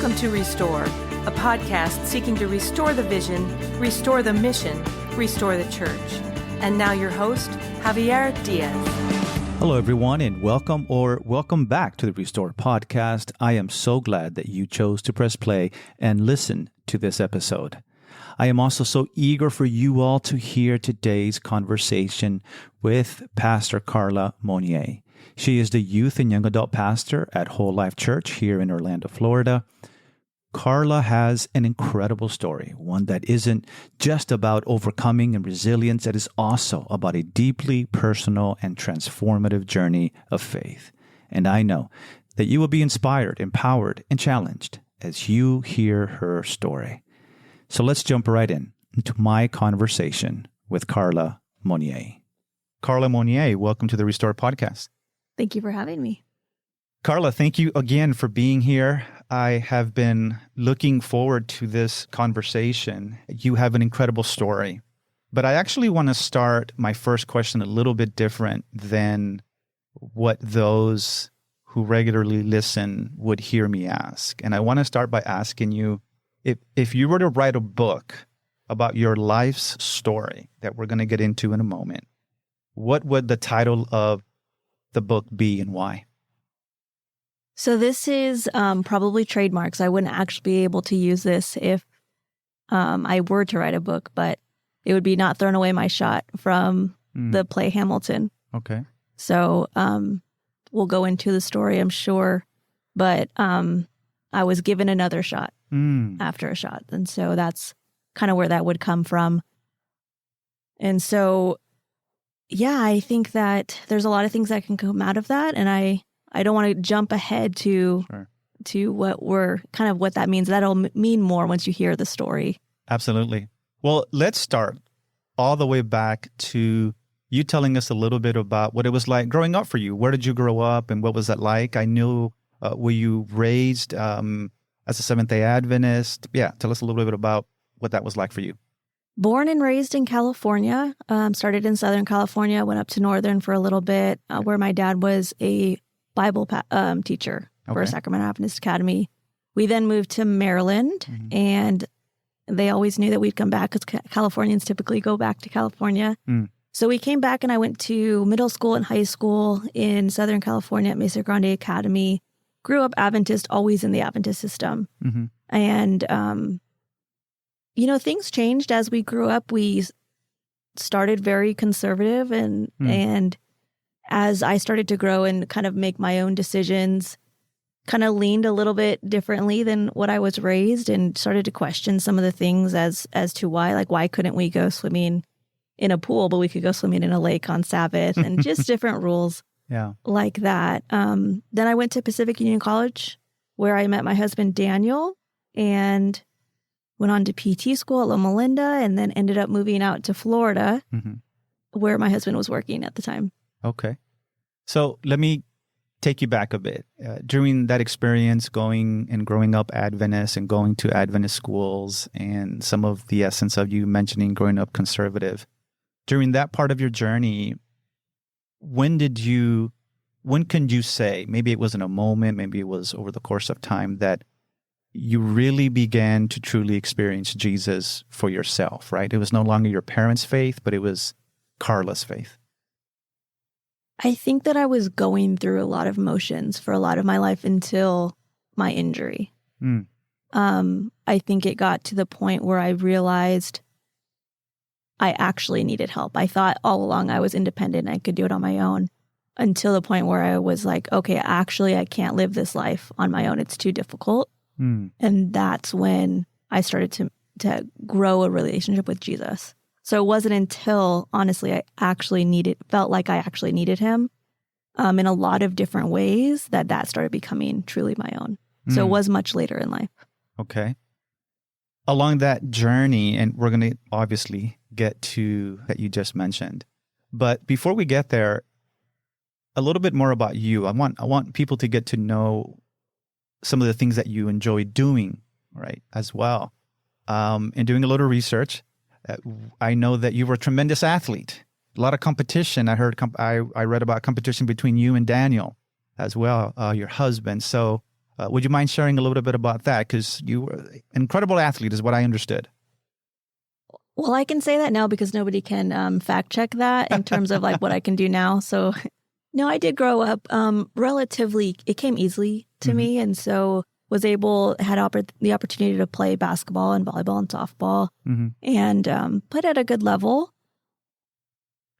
Welcome to Restore, a podcast seeking to restore the vision, restore the mission, restore the church. And now your host, Javier Diaz. Hello, everyone, and welcome back to the Restore podcast. I am so glad that you chose to press play and listen to this episode. I am also so eager for you all to hear today's conversation with Pastor Carla Monnier. She is the youth and young adult pastor at WholeLife Church here in Orlando, Florida. Carla has an incredible story, one that isn't just about overcoming and resilience, it is also about a deeply personal and transformative journey of faith. And I know that you will be inspired, empowered, and challenged as you hear her story. So let's jump right into my conversation with Carla Monnier. Carla Monnier, welcome to the Restore podcast. Thank you for having me. Carla, thank you again for being here. I have been looking forward to this conversation. You have an incredible story, but I actually want to start my first question a little bit different than what those who regularly listen would hear me ask. And I want to start by asking you, if you were to write a book about your life's story that we're going to get into in a moment, what would the title of the book be and why? So this is probably trademarks. I wouldn't actually be able to use this if I were to write a book, but it would be Not Thrown Away My Shot from the play Hamilton. Okay. So we'll go into the story, I'm sure, but I was given another shot after a shot. And so that's kind of where that would come from. And so, yeah, I think that there's a lot of things that can come out of that. And I don't want to jump ahead to what that means. That'll mean more once you hear the story. Absolutely. Well, let's start all the way back to you telling us a little bit about what it was like growing up for you. Where did you grow up and what was that like? I knew, were you raised as a Seventh-day Adventist? Yeah, tell us a little bit about what that was like for you. Born and raised in California, started in Southern California, went up to Northern for a little bit, where my dad was a Bible teacher for Sacramento Adventist Academy. We then moved to Maryland, and they always knew that we'd come back because Californians typically go back to California. So we came back, and I went to middle school and high school in Southern California at Mesa Grande Academy. Grew up Adventist, always in the Adventist system. And, things changed as we grew up. We started very conservative, and as I started to grow and kind of make my own decisions, kind of leaned a little bit differently than what I was raised and started to question some of the things as to why. Like, why couldn't we go swimming in a pool, but we could go swimming in a lake on Sabbath, and just different rules like that. Then I went to Pacific Union College, where I met my husband, Daniel, and went on to PT school at Loma Linda, and then ended up moving out to Florida, where my husband was working at the time. Okay. So let me take you back a bit. During that experience growing up Adventist and going to Adventist schools and some of the essence of you mentioning growing up conservative, during that part of your journey, when can you say, maybe it was in a moment, maybe it was over the course of time, that you really began to truly experience Jesus for yourself, right? It was no longer your parents' faith, but it was Carla's faith. I think that I was going through a lot of emotions for a lot of my life until my injury. I think it got to the point where I realized I actually needed help. I thought all along I was independent and I could do it on my own, until the point where I was like, okay, actually, I can't live this life on my own. It's too difficult. And that's when I started to grow a relationship with Jesus. So it wasn't until, honestly, felt like I actually needed him in a lot of different ways that started becoming truly my own. So it was much later in life. Okay. Along that journey, and we're going to obviously get to that you just mentioned, but before we get there, a little bit more about you. I want people to get to know some of the things that you enjoy doing, right, as well. In doing a little research, I know that you were a tremendous athlete. A lot of competition. I heard. I read about competition between you and Daniel as well, your husband. So Would you mind sharing a little bit about that? Because you were an incredible athlete is what I understood. Well, I can say that now because nobody can fact check that in terms of like what I can do now. So no, I did grow up relatively, it came easily to me. And so had the opportunity to play basketball and volleyball and softball and played at a good level.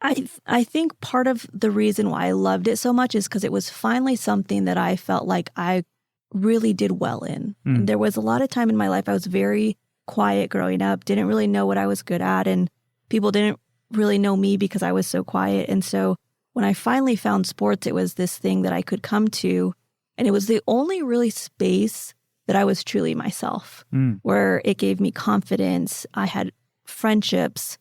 I think part of the reason why I loved it so much is because it was finally something that I felt like I really did well in. And there was a lot of time in my life I was very quiet growing up, didn't really know what I was good at, and people didn't really know me because I was so quiet. And so when I finally found sports, it was this thing that I could come to, and it was the only really space that I was truly myself, where it gave me confidence. I had friendships,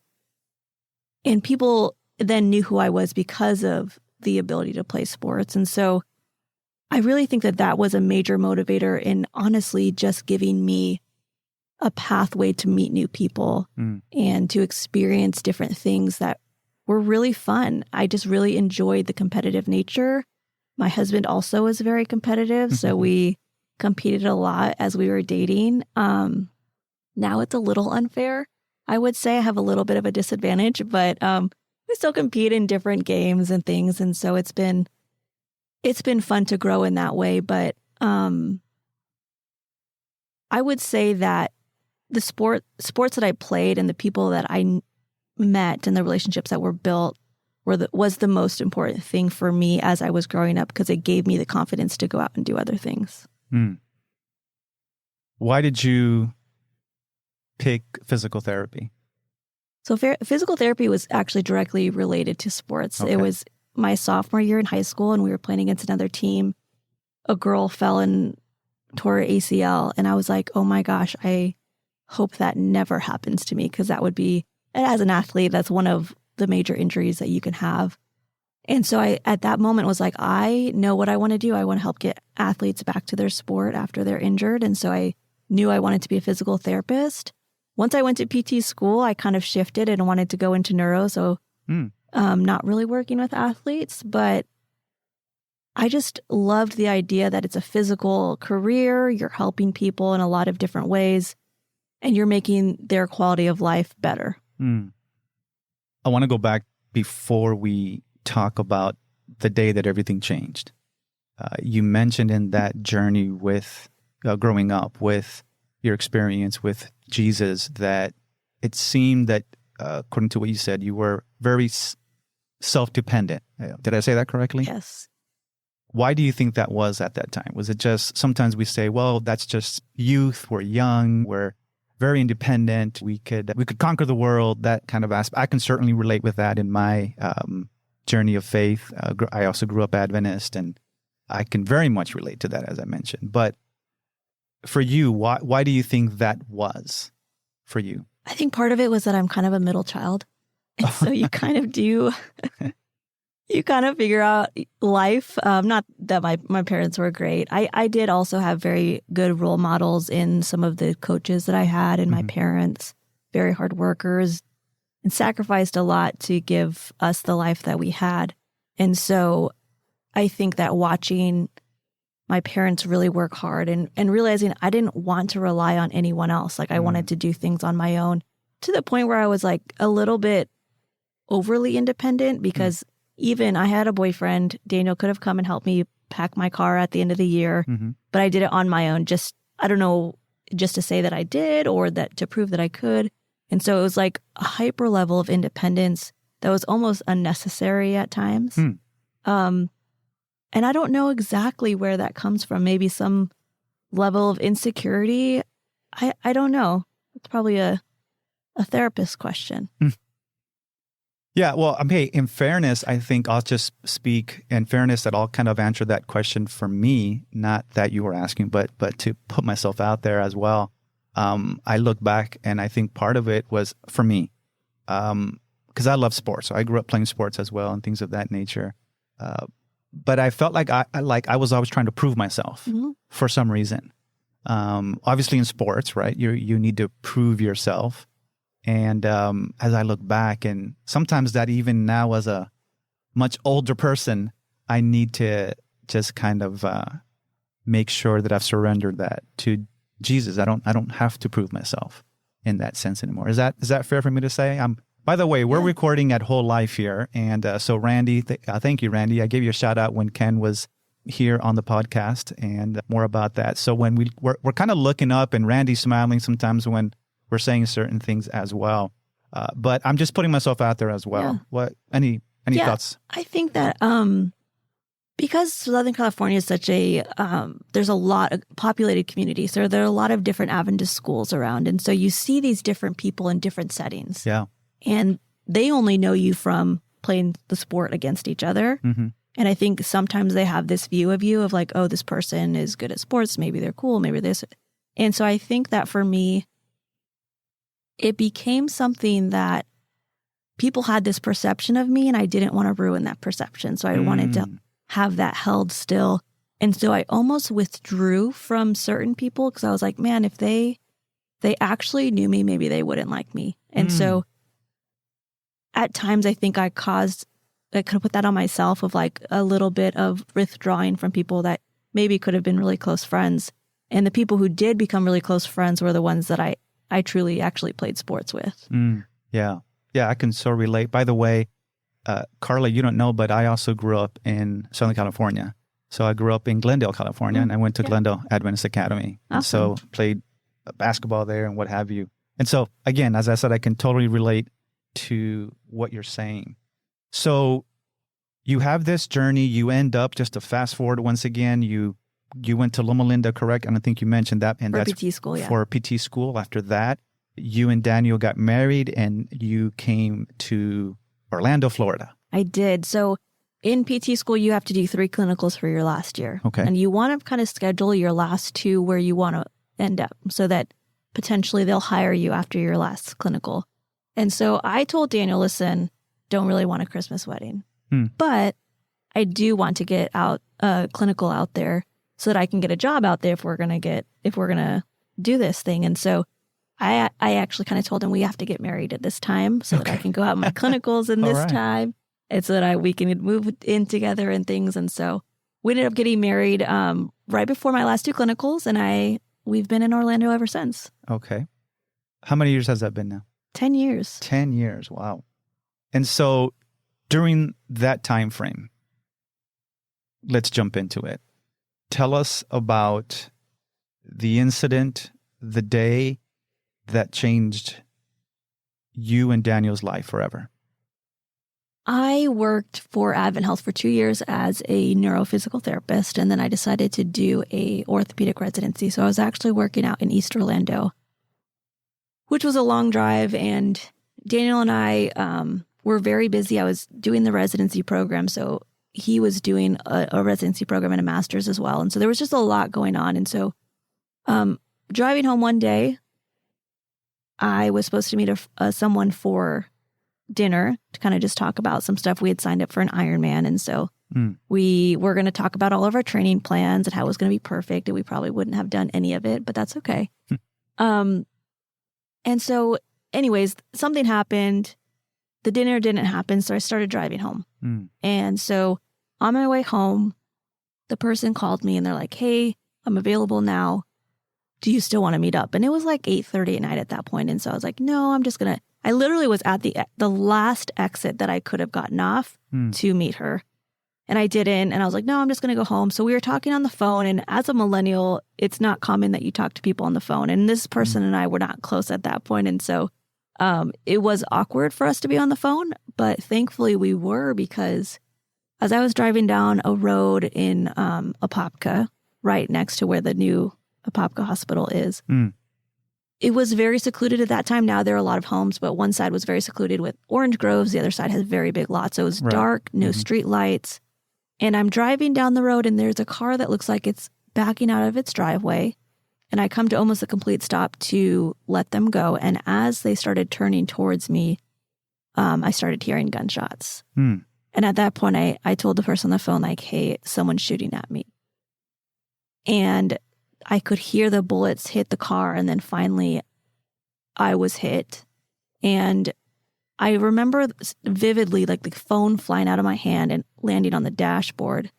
and people then knew who I was because of the ability to play sports. And so I really think that that was a major motivator in honestly just giving me a pathway to meet new people and to experience different things that were really fun. I just really enjoyed the competitive nature. My husband also was very competitive, so we competed a lot as we were dating. Now it's a little unfair. I would say I have a little bit of a disadvantage, but we still compete in different games and things. And so it's been fun to grow in that way. But I would say that the sports that I played and the people that I met and the relationships that were built was the most important thing for me as I was growing up, because it gave me the confidence to go out and do other things. Why did you pick physical therapy? So physical therapy was actually directly related to sports. Okay. It was my sophomore year in high school, and we were playing against another team. A girl fell and tore her ACL, and I was like, oh my gosh, I hope that never happens to me, because that would be, and as an athlete, that's one of the major injuries that you can have. And so I, at that moment, was like, I know what I want to do. I want to help get athletes back to their sport after they're injured. And so I knew I wanted to be a physical therapist. Once I went to PT school, I kind of shifted and wanted to go into neuro. So not really working with athletes, but I just loved the idea that it's a physical career. You're helping people in a lot of different ways, and you're making their quality of life better. I want to go back before we talk about the day that everything changed. You mentioned in that journey with growing up, with your experience with Jesus, that it seemed that, according to what you said, you were very self-dependent. Did I say that correctly? Yes. Why do you think that was at that time? Was it just, sometimes we say, well, that's just youth, we're young, we're very independent, we could conquer the world, that kind of aspect. I can certainly relate with that in my journey of faith. I also grew up Adventist, and I can very much relate to that, as I mentioned. But for you, why do you think that was for you? I think part of it was that I'm kind of a middle child. And so you kind of do, you kind of figure out life. Not that my parents were great. I did also have very good role models in some of the coaches that I had, and my parents, very hard workers, and sacrificed a lot to give us the life that we had. And so I think that watching my parents really work hard and realizing I didn't want to rely on anyone else. Like I wanted to do things on my own, to the point where I was like a little bit overly independent, because even I had a boyfriend. Daniel could have come and helped me pack my car at the end of the year, but I did it on my own. Just, I don't know, just to say that I did, or that to prove that I could. And so it was like a hyper level of independence that was almost unnecessary at times. And I don't know exactly where that comes from. Maybe some level of insecurity. I don't know. It's probably a therapist question. Yeah, well, hey, in fairness, I think I'll just speak in fairness that I'll kind of answer that question for me, not that you were asking, but to put myself out there as well. I look back and I think part of it was for me, because I love sports. So I grew up playing sports as well and things of that nature. But I felt like I was always trying to prove myself for some reason. Obviously in sports, right? You need to prove yourself. And as I look back, and sometimes that even now as a much older person, I need to just kind of make sure that I've surrendered that to Jesus. I don't have to prove myself in that sense anymore. Is that fair for me to say? By the way, we're recording at WholeLife here, and so Randy, thank you, Randy. I gave you a shout out when Ken was here on the podcast, and more about that. So when we're kind of looking up, and Randy's smiling sometimes when we're saying certain things as well. But I'm just putting myself out there as well. Yeah. What any thoughts? I think that because Southern California is such a there's a lot of populated community, so there are a lot of different Adventist schools around, and so you see these different people in different settings. Yeah. And they only know you from playing the sport against each other. Mm-hmm. And I think sometimes they have this view of you of like, oh, this person is good at sports. Maybe they're cool. Maybe this. And so I think that for me, it became something that people had this perception of me, and I didn't want to ruin that perception. So I wanted to have that held still. And so I almost withdrew from certain people because I was like, man, if they actually knew me, maybe they wouldn't like me. And so at times, I think I could have put that on myself of like a little bit of withdrawing from people that maybe could have been really close friends. And the people who did become really close friends were the ones that I truly actually played sports with. Yeah. Yeah, I can so relate. By the way, Carla, you don't know, but I also grew up in Southern California. So I grew up in Glendale, California, and I went to Glendale Adventist Academy. Awesome. And so played basketball there and what have you. And so, again, as I said, I can totally relate to what you're saying. So you have this journey. You end up, just to fast forward once again, you went to Loma Linda, correct? And I think you mentioned that. And that's PT school, yeah. For PT school. After that, you and Daniel got married and you came to Orlando, Florida. I did. So in PT school, you have to do 3 clinicals for your last year. Okay. And you want to kind of schedule your last 2 where you want to end up so that potentially they'll hire you after your last clinical. And so I told Daniel, listen, don't really want a Christmas wedding, but I do want to get out a clinical out there so that I can get a job out there if we're going to do this thing. And so I actually kind of told him we have to get married at this time so that I can go out my clinicals in this time, and so that we can move in together and things. And so we ended up getting married right before my last 2 clinicals, and we've been in Orlando ever since. Okay. How many years has that been now? 10 years. 10 years. Wow. And so during that time frame, let's jump into it. Tell us about the incident, the day that changed you and Daniel's life forever. I worked for Advent Health for 2 years as a neurophysical therapist, and then I decided to do a orthopedic residency. So I was actually working out in East Orlando, which was a long drive, and Daniel and I were very busy. I was doing the residency program, so he was doing a residency program and a master's as well. And so there was just a lot going on. And so driving home one day, I was supposed to meet someone for dinner to kind of just talk about some stuff. We had signed up for an Ironman. And so we were going to talk about all of our training plans and how it was going to be perfect. And we probably wouldn't have done any of it, but that's okay. And so anyways, something happened. The dinner didn't happen. So I started driving home. And so on my way home, the person called me and they're like, hey, I'm available now. Do you still want to meet up? And it was like 8:30 at night at that point. And so I was like, no, I'm just going to, I literally was at the last exit that I could have gotten off to meet her. And I didn't. And I was like, no, I'm just going to go home. So we were talking on the phone. And as a millennial, it's not common that you talk to people on the phone. And this person and I were not close at that point. And so it was awkward for us to be on the phone. But thankfully we were, because as I was driving down a road in Apopka, right next to where the new Apopka Hospital is, it was very secluded at that time. Now there are a lot of homes, but one side was very secluded with orange groves. The other side has very big lots. So it was dark, no street lights. And I'm driving down the road and there's a car that looks like it's backing out of its driveway. And I come to almost a complete stop to let them go. And as they started turning towards me, I started hearing gunshots. And at that point, I told the person on the phone, like, hey, someone's shooting at me. And I could hear the bullets hit the car. And then finally, I was hit. And I remember vividly, like, the phone flying out of my hand and landing on the dashboard.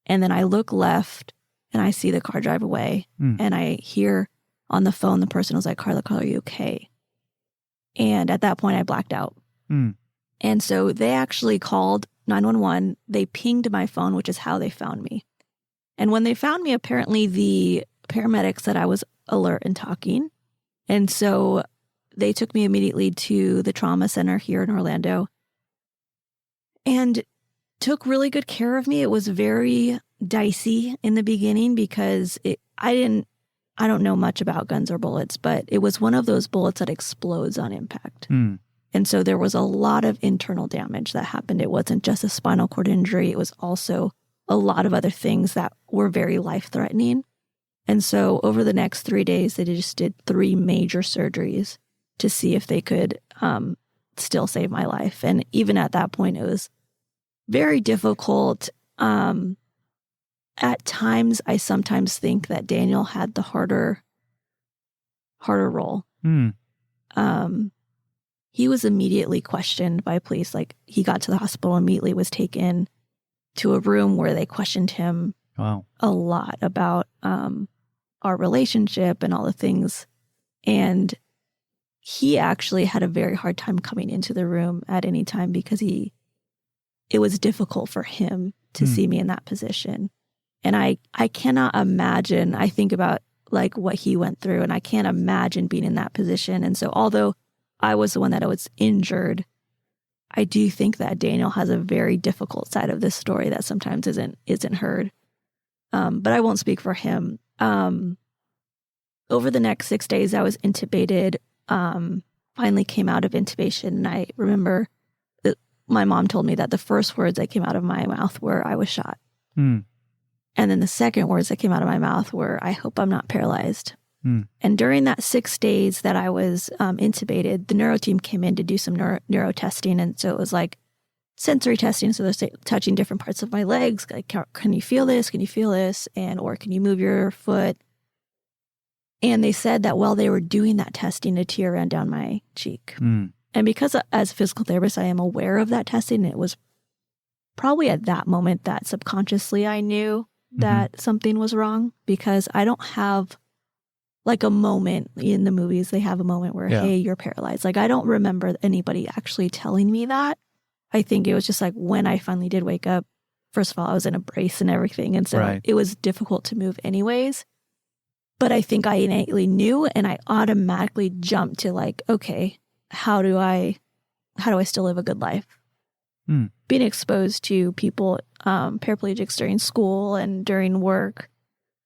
And then I look left and I see the car drive away, and I hear on the phone the person was like, Carla, are you okay? And at that point, I blacked out. And so they actually called 911. They pinged my phone, which is how they found me. And when they found me, apparently the paramedics said I was alert and talking. And so they took me immediately to the trauma center here in Orlando and took really good care of me. It was very dicey in the beginning because I don't know much about guns or bullets, but it was one of those bullets that explodes on impact. And so there was a lot of internal damage that happened. It wasn't just a spinal cord injury. It was also a lot of other things that were very life-threatening. And so over the next 3 days, they just did 3 major surgeries to see if they could still save my life. And even at that point, it was very difficult. At times, I sometimes think that Daniel had the harder role. He was immediately questioned by police. Like, he got to the hospital, immediately was taken to a room where they questioned him a lot about our relationship and all the things. And he actually had a very hard time coming into the room at any time because it was difficult for him to see me in that position. And I cannot imagine, I think about like what he went through, and I can't imagine being in that position. And so although I was the one that was injured, I do think that Daniel has a very difficult side of this story that sometimes isn't heard. But I won't speak for him. Over the next 6 days, I was intubated, finally came out of intubation. And I remember that my mom told me that the first words that came out of my mouth were, I was shot. And then the second words that came out of my mouth were, I hope I'm not paralyzed. And during that 6 days that I was intubated, the neuro team came in to do some neuro testing. And so it was like sensory testing. So they're touching different parts of my legs. Like, can you feel this? Can you feel this? Or can you move your foot? And they said that while they were doing that testing, a tear ran down my cheek. And because as a physical therapist, I am aware of that testing, it was probably at that moment that subconsciously I knew that something was wrong, because I don't have like a moment in the movies. They have a moment where, hey, you're paralyzed. Like, I don't remember anybody actually telling me that. I think it was just like when I finally did wake up, first of all, I was in a brace and everything. And so it was difficult to move anyways. But I think I innately knew, and I automatically jumped to like, okay, how do I still live a good life? Being exposed to people, paraplegics during school and during work,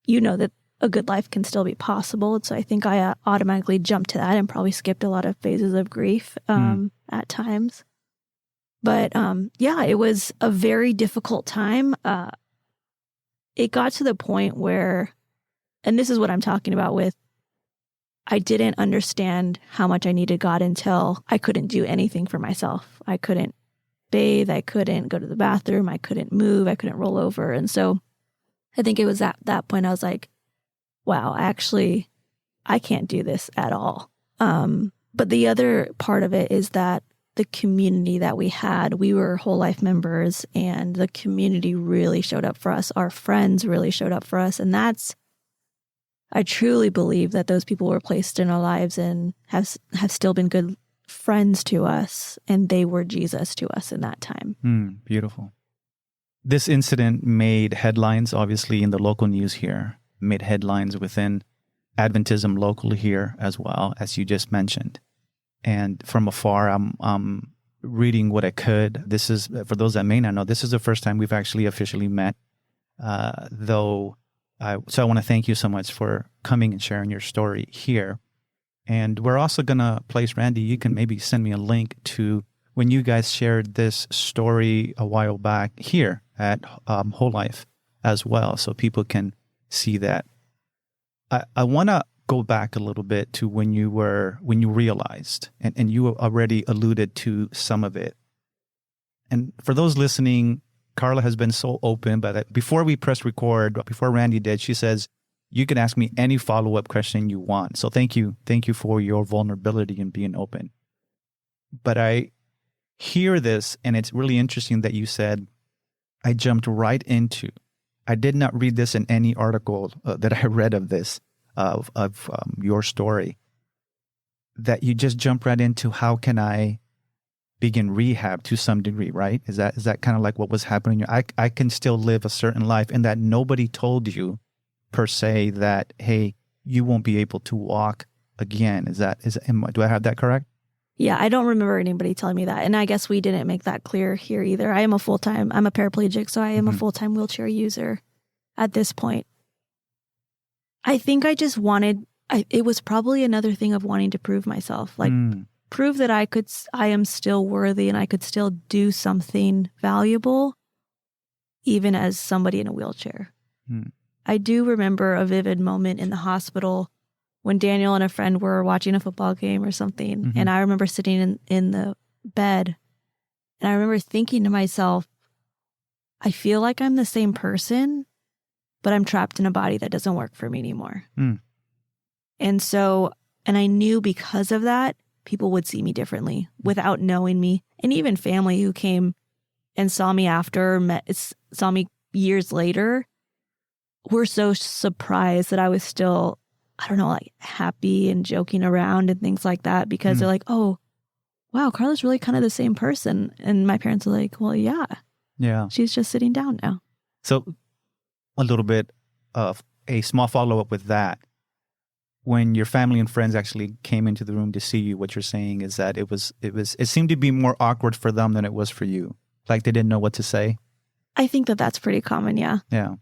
you know that a good life can still be possible. And so I think I automatically jumped to that and probably skipped a lot of phases of grief at times. But it was a very difficult time. It got to the point where, and this is what I'm talking about with, I didn't understand how much I needed God until I couldn't do anything for myself. I couldn't bathe. I couldn't go to the bathroom. I couldn't move. I couldn't roll over. And so I think it was at that point I was like, wow, actually, I can't do this at all. But the other part of it is that the community that we had, we were WholeLife members, and the community really showed up for us. Our friends really showed up for us. And I truly believe that those people were placed in our lives and have still been good friends to us, and they were Jesus to us in that time. Beautiful. This incident made headlines, obviously, in the local news here, made headlines within Adventism locally here as well, as you just mentioned. And from afar, I'm reading what I could. This is, for those that may not know, this is the first time we've actually officially met, so I want to thank you so much for coming and sharing your story here. And we're also going to place, Randy, you can maybe send me a link to when you guys shared this story a while back here at WholeLife as well, so people can see that. I want to go back a little bit to when you realized, and you already alluded to some of it. And for those listening, Carla has been so open, but before we pressed record, before Randy did, she says, you can ask me any follow-up question you want. So thank you for your vulnerability and being open. But I hear this, and it's really interesting that you said, I jumped right into I did not read this in any article that I read of this, of your story, that you just jump right into how can I begin rehab to some degree, right? Is that kind of like what was happening? I can still live a certain life, and that nobody told you per se that, hey, you won't be able to walk again. Do I have that correct? Yeah, I don't remember anybody telling me that. And I guess we didn't make that clear here either. I'm a paraplegic, so I am a full-time wheelchair user at this point. I think I just it was probably another thing of wanting to prove myself, like prove that I am still worthy and I could still do something valuable, even as somebody in a wheelchair. I do remember a vivid moment in the hospital when Daniel and a friend were watching a football game or something. And I remember sitting in the bed, and I remember thinking to myself, I feel like I'm the same person, but I'm trapped in a body that doesn't work for me anymore. And I knew because of that, people would see me differently without knowing me. And even family who came and saw me saw me years later, were so surprised that I was still, I don't know, like happy and joking around and things like that, because they're like, oh, wow, Carla's really kind of the same person. And my parents are like, well, yeah. She's just sitting down now. So a little bit of a small follow-up with that. When your family and friends actually came into the room to see you, what you're saying is that it seemed to be more awkward for them than it was for you. Like they didn't know what to say. I think that's pretty common. Yeah. Yeah.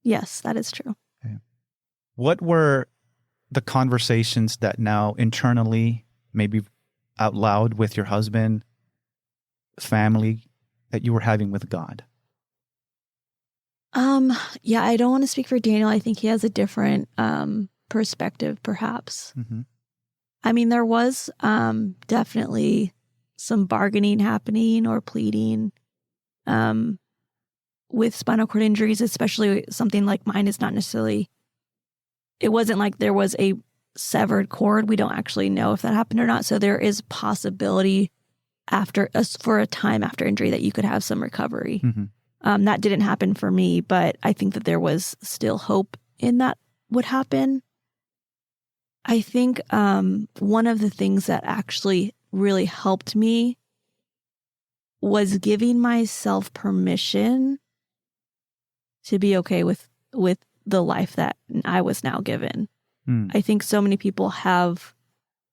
Yes, that is true. Okay. What were the conversations that now internally, maybe out loud with your husband, family, that you were having with God? Yeah, I don't want to speak for Daniel. I think he has a different perspective, perhaps. I mean, there was definitely some bargaining happening or pleading with spinal cord injuries, especially something like mine is not necessarily, it wasn't like there was a severed cord. We don't actually know if that happened or not. So there is possibility for a time after injury that you could have some recovery. That didn't happen for me, but I think that there was still hope in that would happen. I think one of the things that actually really helped me was giving myself permission to be okay with the life that I was now given. I think so many people have,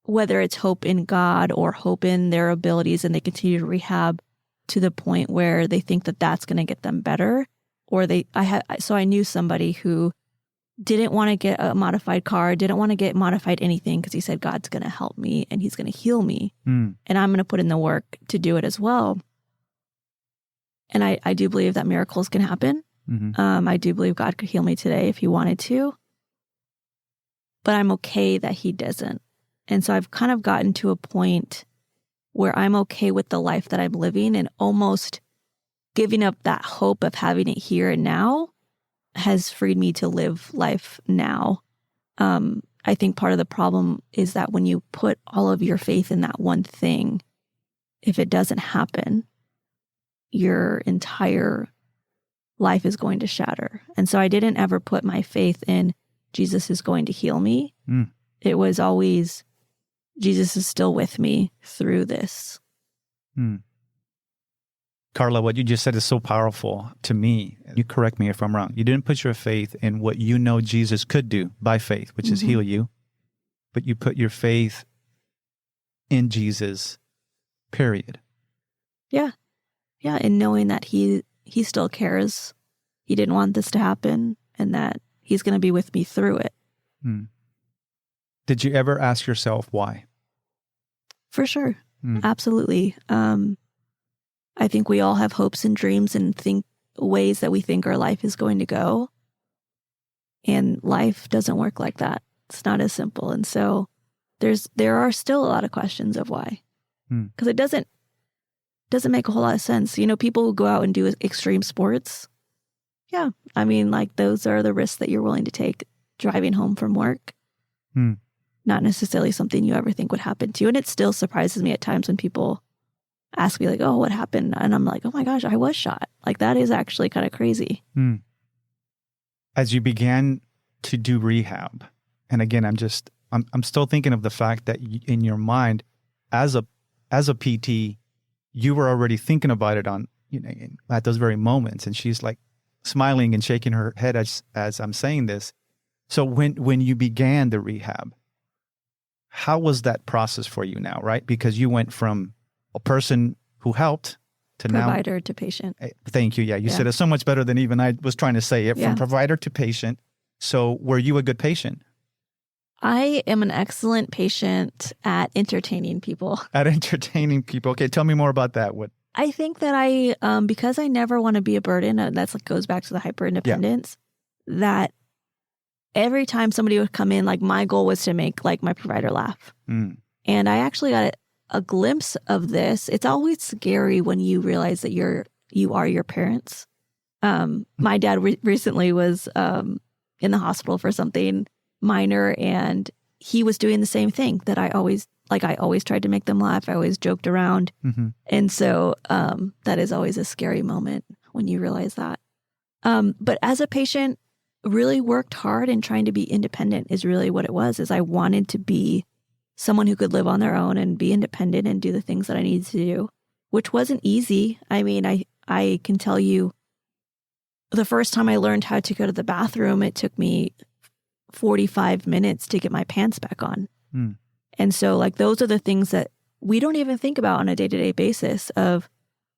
whether it's hope in God or hope in their abilities, and they continue to rehab to the point where they think that that's going to get them better. Or so I knew somebody who didn't want to get a modified car, didn't want to get modified anything, because he said, God's going to help me and he's going to heal me. And I'm going to put in the work to do it as well. And I do believe that miracles can happen. I do believe God could heal me today if he wanted to. But I'm okay that he doesn't. And so I've kind of gotten to a point where I'm okay with the life that I'm living, and almost giving up that hope of having it here and now has freed me to live life now. I think part of the problem is that when you put all of your faith in that one thing, if it doesn't happen, your entire life is going to shatter. And so I didn't ever put my faith in Jesus is going to heal me. It was always, Jesus is still with me through this. Carla, what you just said is so powerful to me. You correct me if I'm wrong. You didn't put your faith in what you know Jesus could do by faith, which is heal you, but you put your faith in Jesus, period. Yeah. Yeah, and knowing that he still cares. He didn't want this to happen, and that he's going to be with me through it. Did you ever ask yourself why? For sure. Absolutely. I think we all have hopes and dreams and think ways that we think our life is going to go. And life doesn't work like that. It's not as simple. And so there are still a lot of questions of why. Because it doesn't make a whole lot of sense. You know, people who go out and do extreme sports. Yeah. I mean, like, those are the risks that you're willing to take driving home from work. Not necessarily something you ever think would happen to you. And it still surprises me at times when people ask me like, oh, what happened? And I'm like, oh my gosh, I was shot. Like that is actually kind of crazy. As you began to do rehab, and again, I'm still thinking of the fact that in your mind, as a PT, you were already thinking about it on, at those very moments. And she's like smiling and shaking her head as I'm saying this. So when you began the rehab, how was that process for you now, right? Because you went from a person who helped to provider to patient. Thank you. Yeah, you said it so much better than even I was trying to say it. From provider to patient. So were you a good patient? I am an excellent patient at entertaining people. At entertaining people. Okay, tell me more about that. What? I think that because I never want to be a burden, that's like goes back to the hyper independence, that every time somebody would come in, like my goal was to make like my provider laugh. And I actually got a glimpse of this. It's always scary when you realize that you are your parents. My dad recently was in the hospital for something minor, and he was doing the same thing that I always tried to make them laugh. I always joked around. And so that is always a scary moment when you realize that. But as a patient, really worked hard in trying to be independent is really what it was, is I wanted to be someone who could live on their own and be independent and do the things that I needed to do, which wasn't easy. I mean, I can tell you the first time I learned how to go to the bathroom, it took me 45 minutes to get my pants back on. And so like those are the things that we don't even think about on a day-to-day basis of,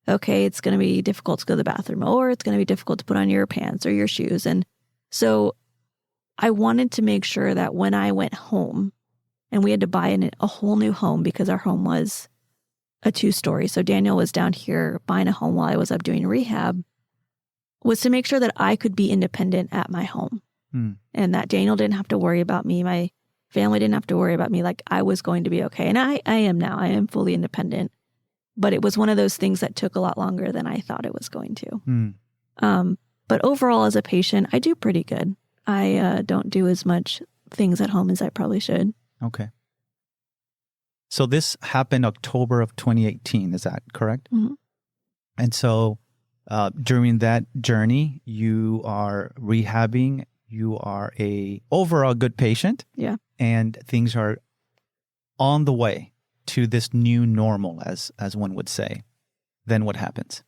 okay, it's going to be difficult to go to the bathroom, or it's going to be difficult to put on your pants or your shoes. And so I wanted to make sure that when I went home, and we had to buy a whole new home because our home was a 2-story. So Daniel was down here buying a home while I was up doing rehab, was to make sure that I could be independent at my home. And that Daniel didn't have to worry about me. My family didn't have to worry about me. Like I was going to be okay. And I am now. I am fully independent. But it was one of those things that took a lot longer than I thought it was going to. But overall, as a patient, I do pretty good. I don't do as much things at home as I probably should. Okay. So this happened October of 2018. Is that correct? And so during that journey, you are rehabbing. You are a overall good patient. Yeah. And things are on the way to this new normal, as one would say. Then what happens?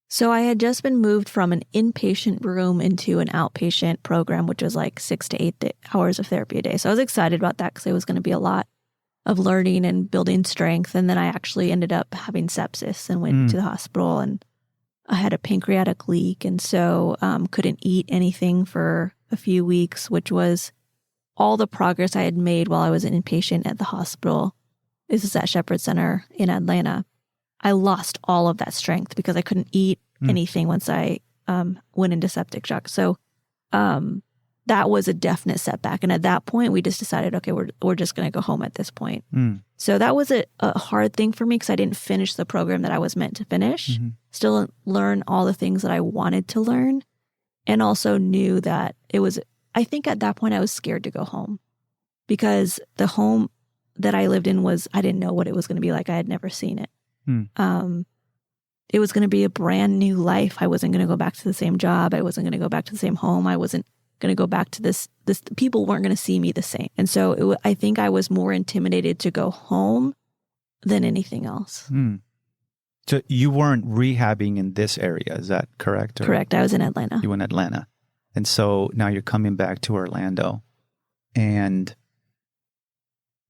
So I had just been moved from an inpatient room into an outpatient program, which was like 6 to 8 hours of therapy a day. So I was excited about that because it was going to be a lot of learning and building strength. And then I actually ended up having sepsis and went to the hospital, and I had a pancreatic leak. And so couldn't eat anything for a few weeks, which was all the progress I had made while I was an inpatient at the hospital. This is at Shepherd Center in Atlanta. I lost all of that strength because I couldn't eat anything once I went into septic shock. So that was a definite setback. And at that point, we just decided, okay, we're just going to go home at this point. So that was a hard thing for me because I didn't finish the program that I was meant to finish. Still learn all the things that I wanted to learn, and also knew that it was, I think at that point I was scared to go home because the home that I lived in I didn't know what it was going to be like. I had never seen it. It was going to be a brand new life. I wasn't going to go back to the same job. I wasn't going to go back to the same home. I wasn't going to go back to this people weren't going to see me the same. And so I think I was more intimidated to go home than anything else. So you weren't rehabbing in this area, is that correct? Correct. I was in Atlanta. You were in Atlanta. And so now you're coming back to Orlando. And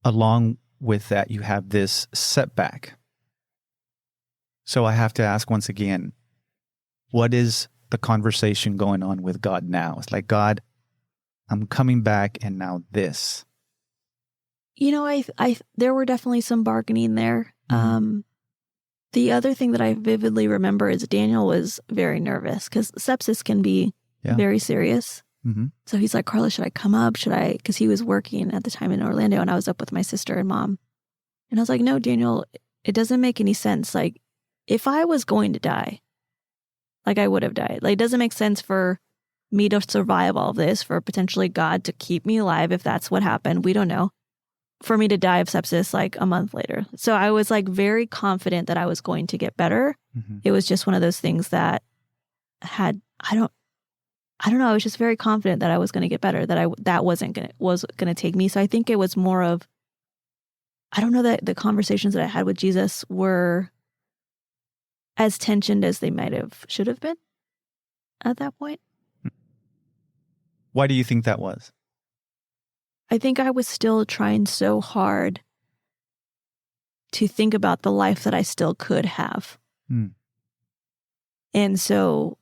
along with that, you have this setback. So I have to ask once again, what is the conversation going on with God now? It's like, God, I'm coming back, and now this. You know, there were definitely some bargaining there. The other thing that I vividly remember is Daniel was very nervous because sepsis can be very serious. So he's like, Carla, should I come up? Should I? Because he was working at the time in Orlando, and I was up with my sister and mom. And I was like, no, Daniel, it doesn't make any sense. Like, if I was going to die, like I would have died. Like, it doesn't make sense for me to survive all of this, for potentially God to keep me alive if that's what happened. We don't know. for me to die of sepsis like a month later. So I was like very confident that I was going to get better. Mm-hmm. It was just one of those things that I don't know. I was just very confident that I was going to get better, that was going to take me. So I think it was more of, I don't know that the conversations that I had with Jesus were as tensioned as they should have been at that point. Why do you think that was? I think I was still trying so hard to think about the life that I still could have. Mm. And so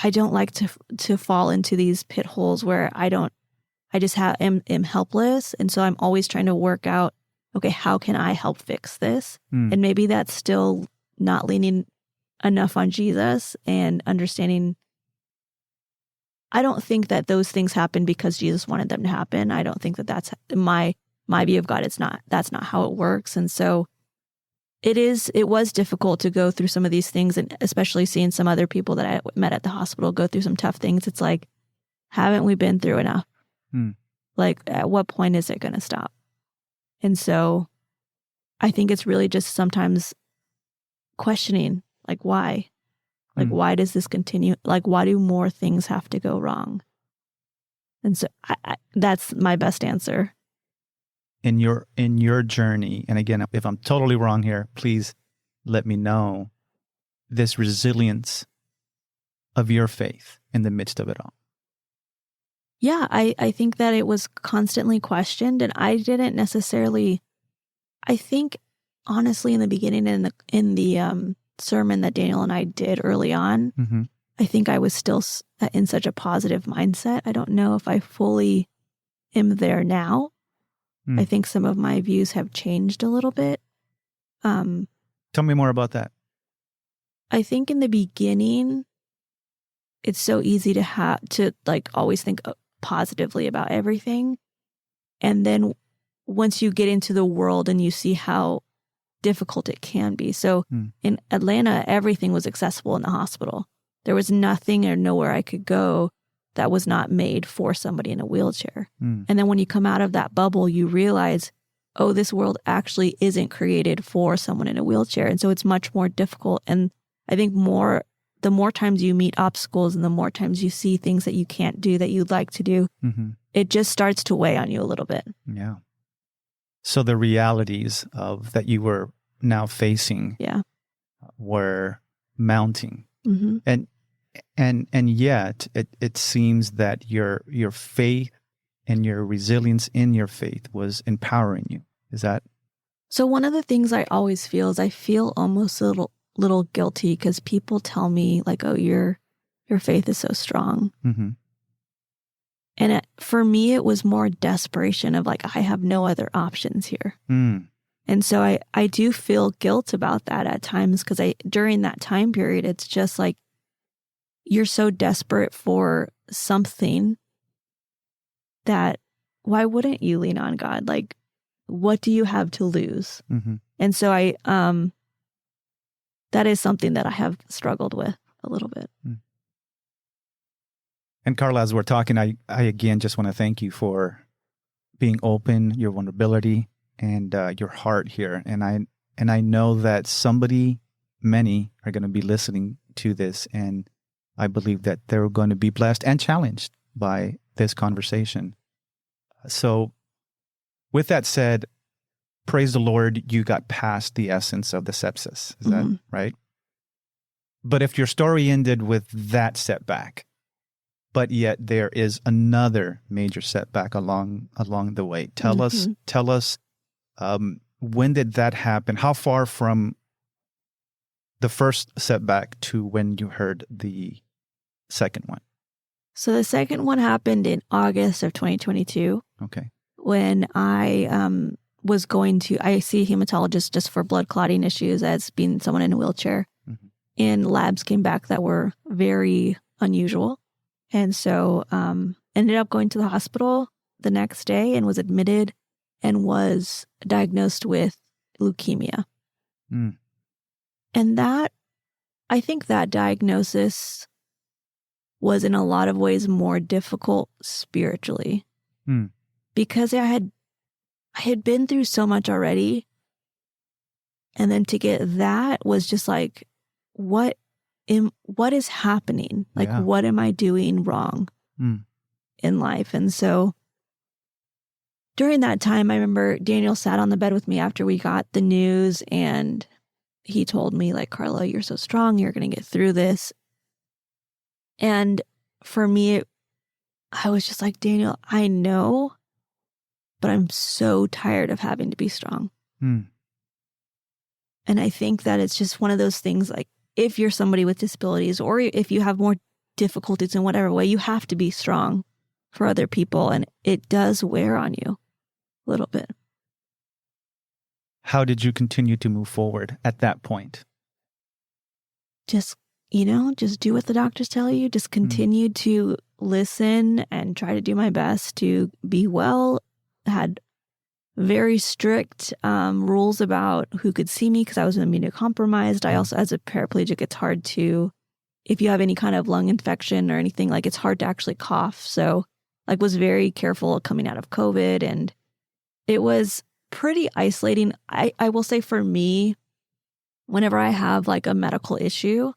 I don't like to fall into these pit holes where I just am helpless. And so I'm always trying to work out, okay, how can I help fix this? Mm. And maybe that's still not leaning enough on Jesus and understanding. I don't think that those things happen because Jesus wanted them to happen. I don't think that that's my view of God. That's not how it works. And so it was difficult to go through some of these things, and especially seeing some other people that I met at the hospital go through some tough things. It's like, haven't we been through enough? Mm. Like, at what point is it going to stop? And so I think it's really just sometimes questioning, like, why? Like, why does this continue? Like, why do more things have to go wrong? And so that's my best answer. In your journey, and again, if I'm totally wrong here, please let me know, this resilience of your faith in the midst of it all. Yeah, I think that it was constantly questioned, and I didn't necessarily, I think, honestly, in the beginning, in the sermon that Daniel and I did early on, mm-hmm. I think I was still in such a positive mindset. I don't know if I fully am there now. I think some of my views have changed a little bit. Tell me more about that. I think in the beginning, it's so easy to like always think positively about everything. And then once you get into the world and you see how difficult it can be. So in Atlanta, everything was accessible in the hospital. There was nothing or nowhere I could go that was not made for somebody in a wheelchair. And then when you come out of that bubble, you realize, oh, this world actually isn't created for someone in a wheelchair. And so it's much more difficult. And I think the more times you meet obstacles and the more times you see things that you can't do that you'd like to do, it just starts to weigh on you a little bit. Yeah. So the realities of that you were now facing were mounting. Mm-hmm. And yet it seems that your faith and your resilience in your faith was empowering you. Is that? So one of the things I always feel is I feel almost a little guilty because people tell me like, oh, your faith is so strong. Mm-hmm. And for me, it was more desperation of like, I have no other options here. And so I do feel guilt about that at times because during that time period, it's just like, you're so desperate for something that why wouldn't you lean on God? Like, what do you have to lose? Mm-hmm. And so that is something that I have struggled with a little bit. And Carla, as we're talking, I again just want to thank you for being open, your vulnerability, and your heart here. And I know that many are going to be listening to this, and I believe that they're going to be blessed and challenged by this conversation. So with that said, praise the Lord, you got past the essence of the sepsis. Is that right? But if your story ended with that setback, but yet there is another major setback along the way, tell us, when did that happen? How far from the first setback to when you heard the second one? So the second one happened in August of 2022. Okay. When I I see a hematologist just for blood clotting issues as being someone in a wheelchair. And labs came back that were very unusual. And so ended up going to the hospital the next day and was admitted and was diagnosed with leukemia. And I think that diagnosis was in a lot of ways more difficult spiritually because I had I had been through so much already. And then to get that was just like, what is happening? Like, what am I doing wrong in life? And so during that time, I remember Daniel sat on the bed with me after we got the news, and he told me, like, Carla, you're so strong. You're going to get through this. And for me, I was just like, Daniel, I know, but I'm so tired of having to be strong. And I think that it's just one of those things, like, if you're somebody with disabilities or if you have more difficulties in whatever way, you have to be strong for other people. And it does wear on you a little bit. How did you continue to move forward at that point? Just, just do what the doctors tell you. Just continue to listen and try to do my best to be well. Had very strict rules about who could see me because I was immunocompromised. I also, as a paraplegic, it's hard to, if you have any kind of lung infection or anything, like, it's hard to actually cough. So, like, was very careful coming out of COVID, and it was pretty isolating. I will say for me, whenever I have like a medical issue,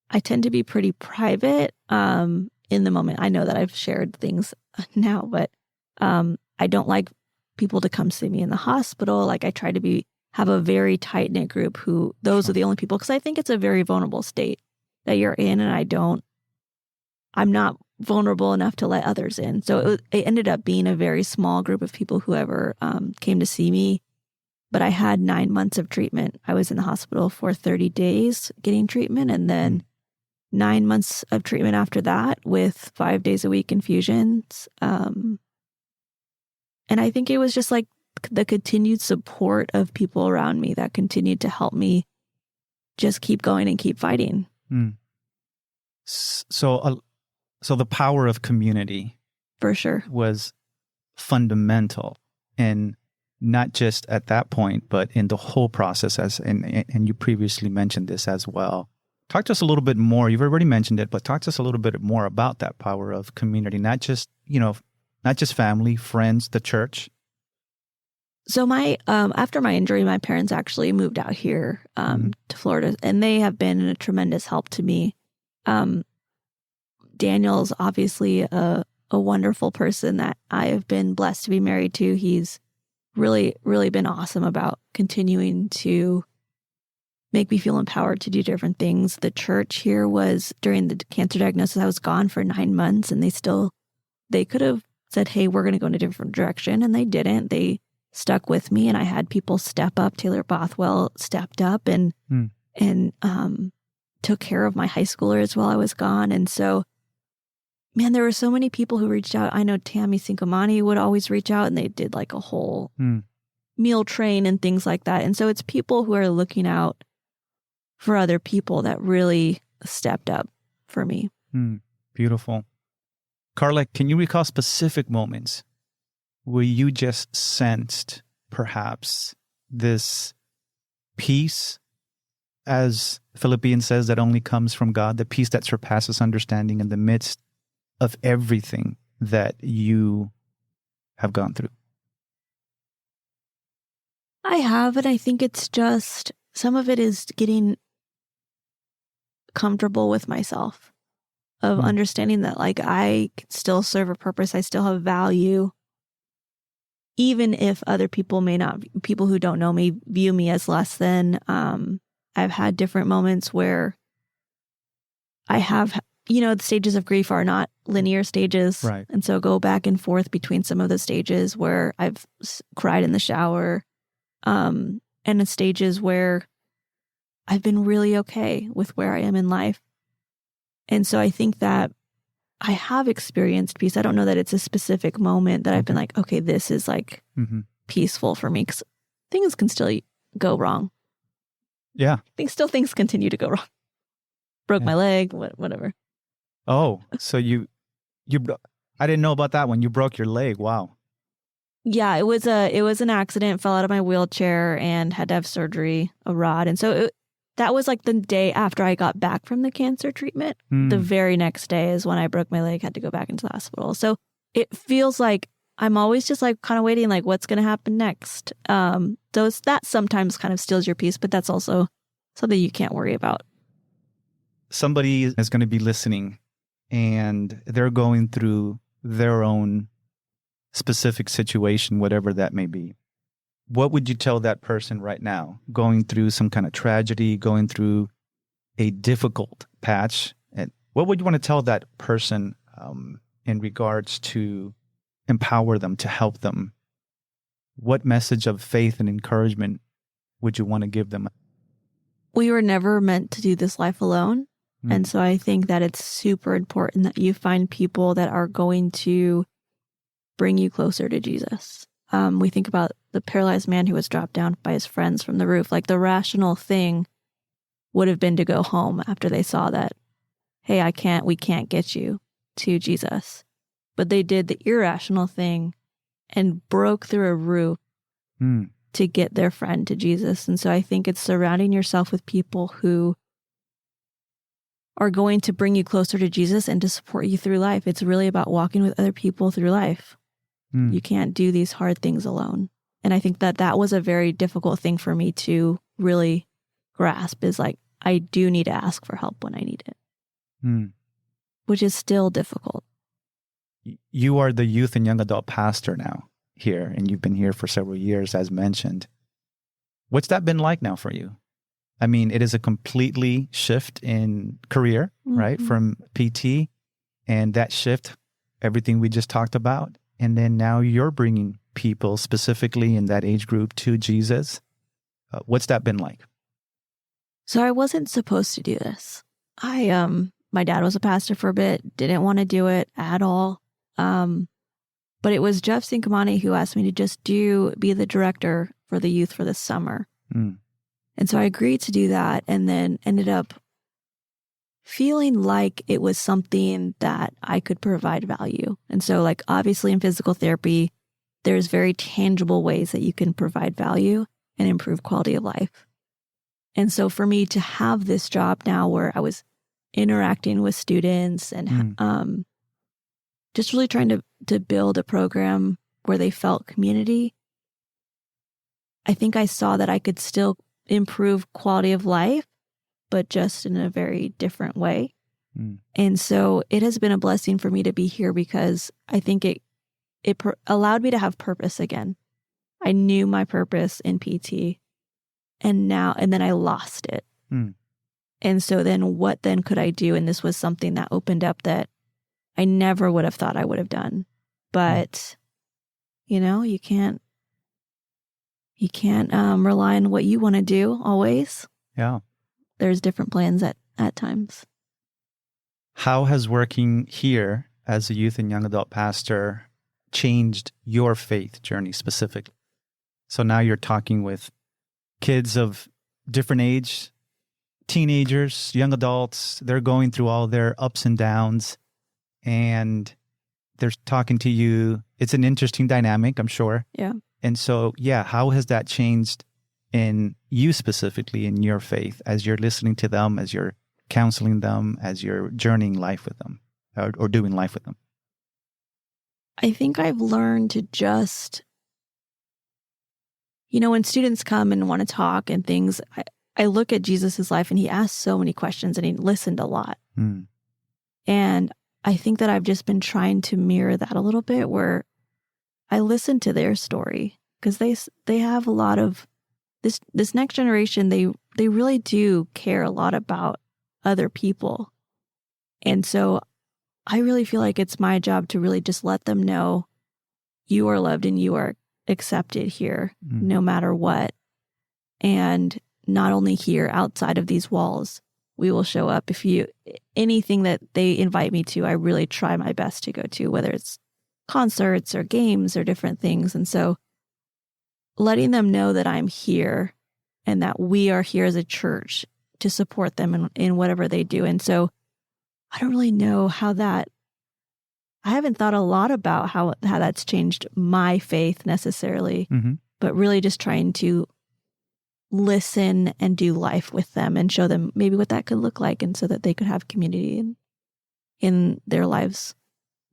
I tend to be pretty private in the moment. I know that I've shared things now, but I don't like people to come see me in the hospital. Like, I try to have a very tight-knit group who those are the only people, because I think it's a very vulnerable state that you're in, and I'm not vulnerable enough to let others in. So it ended up being a very small group of people who ever came to see me. But I had 9 months of treatment. I was in the hospital for 30 days getting treatment, and then 9 months of treatment after that with 5 days a week infusions. And I think it was just like the continued support of people around me that continued to help me just keep going and keep fighting. So the power of community, for sure, was fundamental, and not just at that point, but in the whole process. And you previously mentioned this as well. Talk to us a little bit more. You've already mentioned it, but talk to us a little bit more about that power of community, not just family, friends, the church. So after my injury, my parents actually moved out here to Florida, and they have been a tremendous help to me. Daniel's obviously a wonderful person that I have been blessed to be married to. He's really, really been awesome about continuing to make me feel empowered to do different things. The church here was, during the cancer diagnosis, I was gone for 9 months, and they could have said, hey, we're going to go in a different direction. And they didn't. They stuck with me, and I had people step up. Taylor Bothwell stepped up and took care of my high schoolers while I was gone. And so, man, there were so many people who reached out. I know Tammy Sincomani would always reach out, and they did like a whole meal train and things like that. And so it's people who are looking out for other people that really stepped up for me. Beautiful. Carla, can you recall specific moments where you just sensed perhaps this peace, as Philippians says, that only comes from God, the peace that surpasses understanding in the midst of everything that you have gone through? I have, and I think it's just, some of it is getting comfortable with myself, of understanding that, like, I can still serve a purpose. I still have value, even if other people may not, people who don't know me, view me as less than. I've had different moments where I have, the stages of grief are not linear stages. Right. And so go back and forth between some of the stages where I've cried in the shower, and the stages where I've been really okay with where I am in life. And so I think that I have experienced peace. I don't know that it's a specific moment that I've been like, okay, this is like peaceful for me, because things can still go wrong. Yeah. Things continue to go wrong. Broke my leg, whatever. Oh, so you I didn't know about that one. You broke your leg. Wow. Yeah, it was an accident, fell out of my wheelchair and had to have surgery, a rod. And so that was like the day after I got back from the cancer treatment. The very next day is when I broke my leg, had to go back into the hospital. So it feels like I'm always just like kind of waiting, like what's going to happen next. That sometimes kind of steals your peace, but that's also something you can't worry about. Somebody is going to be listening and they're going through their own specific situation, whatever that may be. What would you tell that person right now, going through some kind of tragedy, going through a difficult patch? And what would you want to tell that person in regards to empower them, to help them? What message of faith and encouragement would you want to give them? We were never meant to do this life alone. And so I think that it's super important that you find people that are going to bring you closer to Jesus. We think about the paralyzed man who was dropped down by his friends from the roof. Like the rational thing would have been to go home after they saw that, hey, we can't get you to Jesus. But they did the irrational thing and broke through a roof to get their friend to Jesus. And so I think it's surrounding yourself with people who are going to bring you closer to Jesus and to support you through life. It's really about walking with other people through life. You can't do these hard things alone. And I think that was a very difficult thing for me to really grasp, is like, I do need to ask for help when I need it, which is still difficult. You are the youth and young adult pastor now here, and you've been here for several years, as mentioned. What's that been like now for you? I mean, it is a completely shift in career, right? From PT, and that shift, everything we just talked about. And then now you're bringing people specifically in that age group to Jesus. What's that been like? So I wasn't supposed to do this. My dad was a pastor for a bit, didn't want to do it at all. But it was Jeff Sinkamani who asked me to just be the director for the youth for this summer. And so I agreed to do that, and then ended up feeling like it was something that I could provide value. And so, like, obviously in physical therapy, there's very tangible ways that you can provide value and improve quality of life. And so for me to have this job now where I was interacting with students and just really trying to build a program where they felt community, I think I saw that I could still improve quality of life, but just in a very different way. And so it has been a blessing for me to be here, because I think it allowed me to have purpose again. I knew my purpose in PT, and then I lost it. And so then what then could I do? And this was something that opened up that I never would have thought I would have done. But, you can't rely on what you want to do always. Yeah. There's different plans at times. How has working here as a youth and young adult pastor changed your faith journey specifically? So now you're talking with kids of different age, teenagers, young adults. They're going through all their ups and downs, and they're talking to you. It's an interesting dynamic, I'm sure. Yeah. And so, how has that changed in you specifically in your faith as you're listening to them, as you're counseling them, as you're journeying life with them or doing life with them? I think I've learned to just, when students come and want to talk and things, I look at Jesus's life, and he asked so many questions and he listened a lot. And I think that I've just been trying to mirror that a little bit, where I listen to their story, because they have a lot of this next generation. They really do care a lot about other people. And so I really feel like it's my job to really just let them know you are loved and you are accepted here, no matter what. And not only here, outside of these walls, we will show up. Anything that they invite me to, I really try my best to go to, whether it's concerts or games or different things. And so letting them know that I'm here and that we are here as a church to support them in whatever they do. And so I don't really know I haven't thought a lot about how that's changed my faith necessarily, but really just trying to listen and do life with them and show them maybe what that could look like, and so that they could have community in their lives.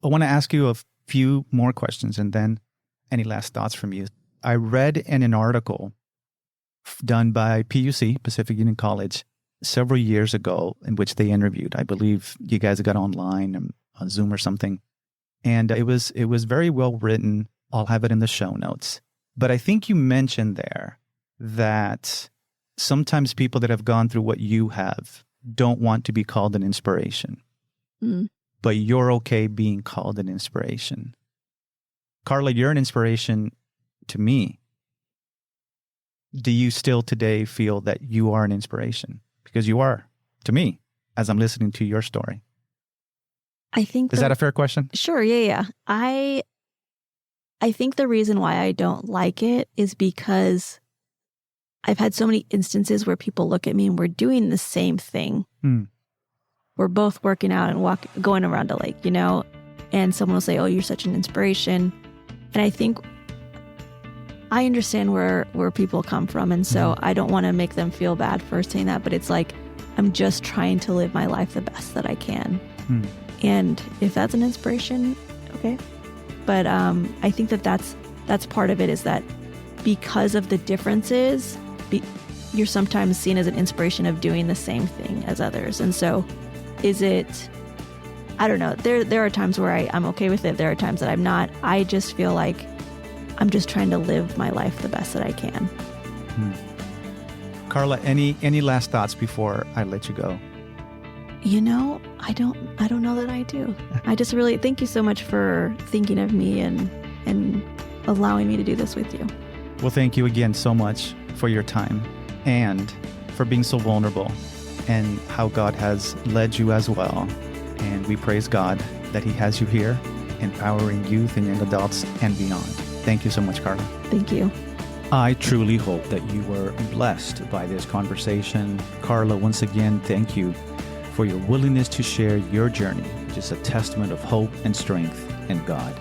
I want to ask you Few more questions, and then any last thoughts from you. I read in an article done by PUC, Pacific Union College, several years ago, in which they interviewed. I believe you guys got online on Zoom or something. And it was very well written. I'll have it in the show notes. But I think you mentioned there that sometimes people that have gone through what you have don't want to be called an inspiration. Mm. But you're okay being called an inspiration. Carla, you're an inspiration to me. Do you still today feel that you are an inspiration? Because you are to me as I'm listening to your story. I think Is that a fair question? Sure, yeah. I think the reason why I don't like it is because I've had so many instances where people look at me and we're doing the same thing. Mm. We're both working out and going around a lake, and someone will say, "Oh, you're such an inspiration." And I think I understand where people come from. And so I don't want to make them feel bad for saying that, but it's like, I'm just trying to live my life the best that I can. Mm. And if that's an inspiration, okay. But I think that's part of it, is that because of the differences, you're sometimes seen as an inspiration of doing the same thing as others. And so I don't know. There are times where I'm okay with it. There are times that I'm not. I just feel like I'm just trying to live my life the best that I can. Carla, any last thoughts before I let you go? I don't know that I do. I just really thank you so much for thinking of me and allowing me to do this with you. Well, thank you again so much for your time and for being so vulnerable and how God has led you as well. And we praise God that He has you here, empowering youth and young adults and beyond. Thank you so much, Carla. Thank you. I truly hope that you were blessed by this conversation. Carla, once again, thank you for your willingness to share your journey, which is a testament of hope and strength in God.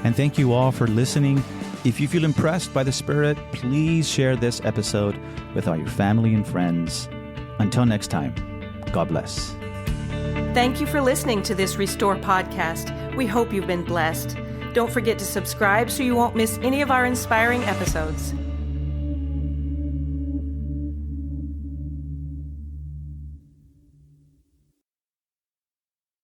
And thank you all for listening. If you feel impressed by the Spirit, please share this episode with all your family and friends. Until next time, God bless. Thank you for listening to this Restore podcast. We hope you've been blessed. Don't forget to subscribe so you won't miss any of our inspiring episodes.